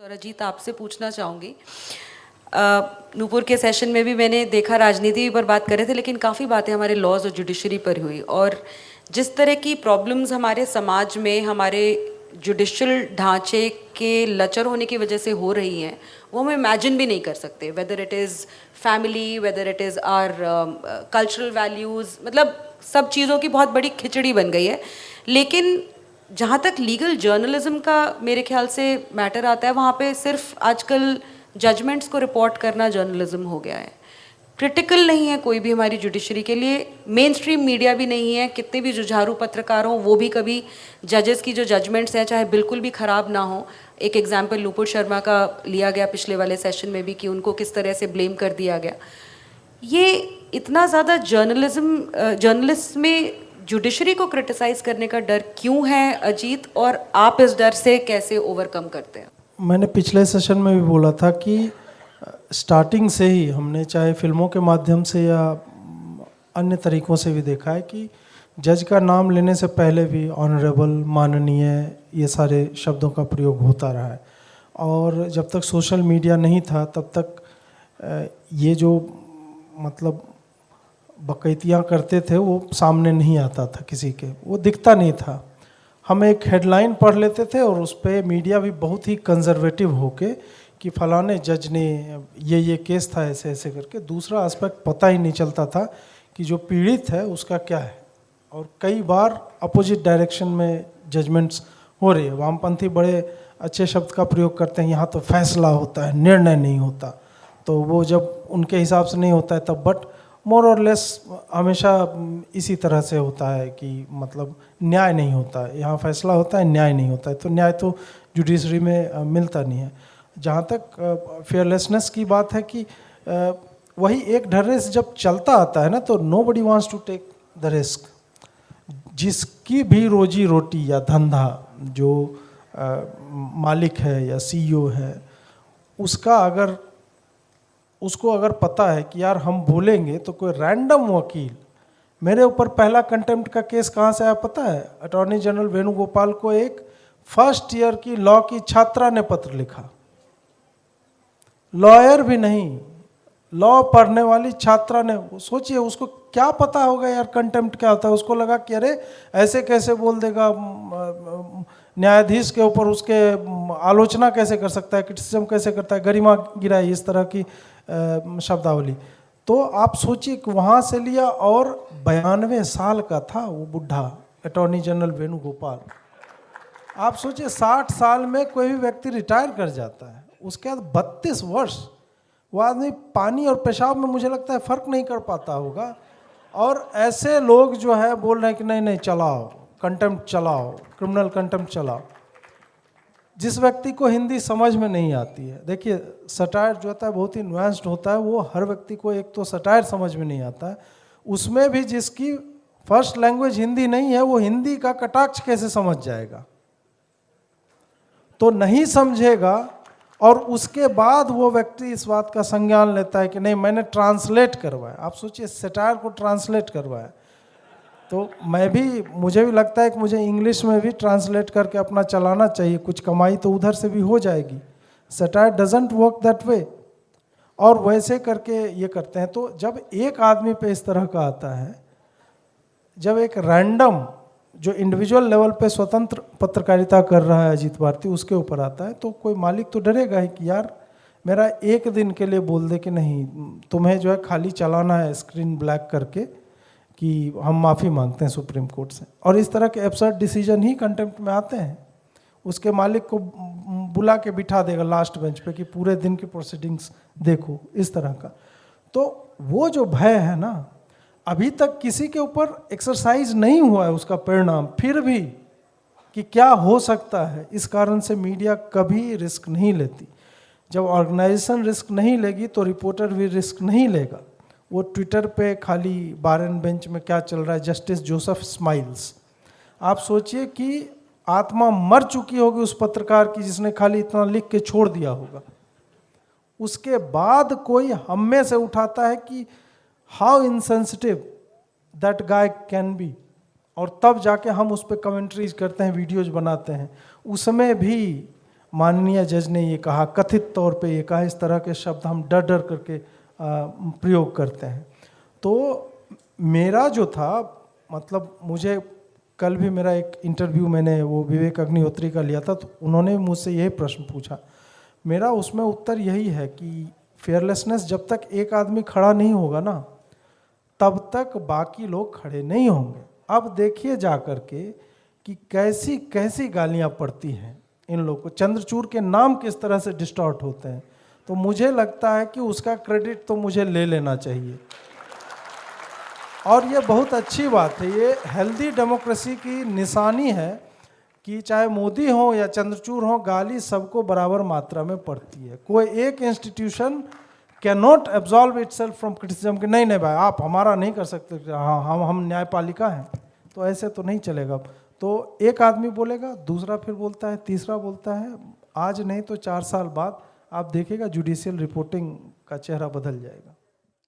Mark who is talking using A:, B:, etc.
A: स्वराजीत, आपसे पूछना चाहूँगी, नूपुर के सेशन में भी मैंने देखा राजनीति पर बात कर रहे थे, लेकिन काफ़ी बातें हमारे लॉज और जुडिशरी पर हुई। और जिस तरह की प्रॉब्लम्स हमारे समाज में हमारे जुडिशल ढांचे के लचर होने की वजह से हो रही हैं, वो हम इमेजिन भी नहीं कर सकते। Whether it is family, whether it is our cultural values, मतलब सब चीज़ों की बहुत बड़ी खिचड़ी बन गई है। लेकिन जहाँ तक लीगल जर्नलिज्म का मेरे ख्याल से मैटर आता है, वहाँ पे सिर्फ आजकल जजमेंट्स को रिपोर्ट करना जर्नलिज्म हो गया है। क्रिटिकल नहीं है कोई भी हमारी जुडिशरी के लिए, मेन स्ट्रीम मीडिया भी नहीं है। कितने भी जुझारू पत्रकार हों, वो भी कभी जजेस की जो जजमेंट्स हैं, चाहे बिल्कुल भी ख़राब ना हो। एक एग्जाम्पल नुपुर शर्मा का लिया गया पिछले वाले सेशन में भी, कि उनको किस तरह से ब्लेम कर दिया गया। ये इतना ज़्यादा जर्नलिस्ट में जुडिशरी को क्रिटिसाइज करने का डर क्यों है अजीत, और आप इस डर से कैसे ओवरकम करते हैं?
B: मैंने पिछले सेशन में भी बोला था कि स्टार्टिंग से ही हमने चाहे फिल्मों के माध्यम से या अन्य तरीक़ों से भी देखा है कि जज का नाम लेने से पहले भी ऑनरेबल, माननीय, ये सारे शब्दों का प्रयोग होता रहा है। और जब तक सोशल मीडिया नहीं था तब तक ये जो मतलब बकैतियाँ करते थे वो सामने नहीं आता था, किसी के वो दिखता नहीं था। हम एक हेडलाइन पढ़ लेते थे और उस पर मीडिया भी बहुत ही कंजर्वेटिव होके कि फलाने जज ने ये केस था ऐसे ऐसे करके। दूसरा एस्पेक्ट पता ही नहीं चलता था कि जो पीड़ित है उसका क्या है। और कई बार अपोजिट डायरेक्शन में जजमेंट्स हो रही है। वामपंथी बड़े अच्छे शब्द का प्रयोग करते हैं, यहाँ तो फैसला होता है, निर्णय नहीं होता। तो वो जब उनके हिसाब से नहीं होता है तब, बट मोर और लेस हमेशा इसी तरह से होता है कि मतलब न्याय नहीं होता है। यहाँ फैसला होता है, न्याय नहीं होता है। तो न्याय तो जुडिशरी में मिलता नहीं है। जहाँ तक फेयरलेसनेस की बात है कि वही एक ढर्रे से जब चलता आता है ना, तो nobody wants to take the risk. जिसकी भी रोजी रोटी या धंधा, जो मालिक है या सीईओ है, उसको अगर पता है कि यार हम बोलेंगे तो कोई रैंडम वकील, मेरे ऊपर पहला कंटेम्प्ट का केस कहाँ से आया पता है? अटॉर्नी जनरल वेणुगोपाल को एक फर्स्ट ईयर की लॉ की छात्रा ने पत्र लिखा, लॉयर भी नहीं, लॉ पढ़ने वाली छात्रा ने। सोचिए उसको क्या पता होगा यार कंटेम्प्ट क्या होता है। उसको लगा कि अरे ऐसे कैसे बोल देगा, न्यायाधीश के ऊपर उसके आलोचना कैसे कर सकता है, क्रिटिसिज्म कैसे करता है, गरिमा गिराई, इस तरह की शब्दावली। तो आप सोचिए कि वहाँ से लिया, और 92 साल का था वो बुढ़ा अटॉर्नी जनरल वेणुगोपाल। आप सोचिए 60 साल में कोई भी व्यक्ति रिटायर कर जाता है, उसके बाद 32 वर्ष वो आदमी पानी और पेशाब में मुझे लगता है फ़र्क नहीं कर पाता होगा। और ऐसे लोग जो है बोल रहे हैं कि नहीं नहीं चलाओ, कंटेम्प्ट चलाओ, क्रिमिनल कंटेम्प्ट चलाओ। जिस व्यक्ति को हिंदी समझ में नहीं आती है, देखिए सटायर जो होता है बहुत ही नुआंस्ड होता है, वो हर व्यक्ति को एक तो सटायर समझ में नहीं आता है, उसमें भी जिसकी फर्स्ट लैंग्वेज हिंदी नहीं है वो हिंदी का कटाक्ष कैसे समझ जाएगा? तो नहीं समझेगा। और उसके बाद वो व्यक्ति इस बात का संज्ञान लेता है कि नहीं मैंने ट्रांसलेट करवाया। आप सोचिए सटायर को ट्रांसलेट करवाया। तो मुझे भी लगता है कि मुझे इंग्लिश में भी ट्रांसलेट करके अपना चलाना चाहिए, कुछ कमाई तो उधर से भी हो जाएगी। Satire doesn't work that way. और वैसे करके ये करते हैं। तो जब एक आदमी पे इस तरह का आता है, जब एक रैंडम जो इंडिविजुअल लेवल पे स्वतंत्र पत्रकारिता कर रहा है अजीत भारती, उसके ऊपर आता है, तो कोई मालिक तो डरेगा ही कि यार मेरा एक दिन के लिए बोल दे कि नहीं तुम्हें जो है खाली चलाना है स्क्रीन ब्लैक करके, कि हम माफ़ी मांगते हैं सुप्रीम कोर्ट से। और इस तरह के एब्सर्ड डिसीजन ही कंटेम्प्ट में आते हैं। उसके मालिक को बुला के बिठा देगा लास्ट बेंच पे कि पूरे दिन की प्रोसीडिंग्स देखो, इस तरह का। तो वो जो भय है ना, अभी तक किसी के ऊपर एक्सरसाइज नहीं हुआ है उसका परिणाम, फिर भी कि क्या हो सकता है। इस कारण से मीडिया कभी रिस्क नहीं लेती। जब ऑर्गेनाइजेशन रिस्क नहीं लेगी तो रिपोर्टर भी रिस्क नहीं लेगा। वो ट्विटर पे खाली बार एंड बेंच में क्या चल रहा है, जस्टिस जोसेफ स्माइल्स। आप सोचिए कि आत्मा मर चुकी होगी उस पत्रकार की जिसने खाली इतना लिख के छोड़ दिया होगा। उसके बाद कोई हम में से उठाता है कि how insensitive that guy can be, और तब जाके हम उस पर कमेंट्रीज करते हैं, वीडियोज बनाते हैं। उसमें भी माननीय जज ने ये कहा, कथित तौर पे ये कहा, इस तरह के शब्द हम डर डर करके प्रयोग करते हैं। तो मेरा जो था, मतलब मुझे कल भी मेरा एक इंटरव्यू मैंने वो विवेक अग्निहोत्री का लिया था, तो उन्होंने मुझसे यही प्रश्न पूछा। मेरा उसमें उत्तर यही है कि फेयरलेसनेस जब तक एक आदमी खड़ा नहीं होगा ना, तब तक बाकी लोग खड़े नहीं होंगे। अब देखिए जा कर के कि कैसी कैसी गालियां पड़ती हैं इन लोगों को, चंद्रचूड़ के नाम किस तरह से डिस्टॉर्ट होते हैं। तो मुझे लगता है कि उसका क्रेडिट तो मुझे ले लेना चाहिए, और ये बहुत अच्छी बात है। ये हेल्दी डेमोक्रेसी की निशानी है कि चाहे मोदी हो या चंद्रचूड़ हो, गाली सबको बराबर मात्रा में पड़ती है। कोई एक institution can not absolve itself from criticism कि नहीं नहीं भाई आप हमारा नहीं कर सकते, हाँ हम न्यायपालिका हैं, तो ऐसे तो नहीं चलेगा। तो एक आदमी बोलेगा, दूसरा फिर बोलता है, तीसरा बोलता है। आज नहीं तो 4 साल बाद आप देखिएगा जुडिशियल रिपोर्टिंग का चेहरा बदल जाएगा।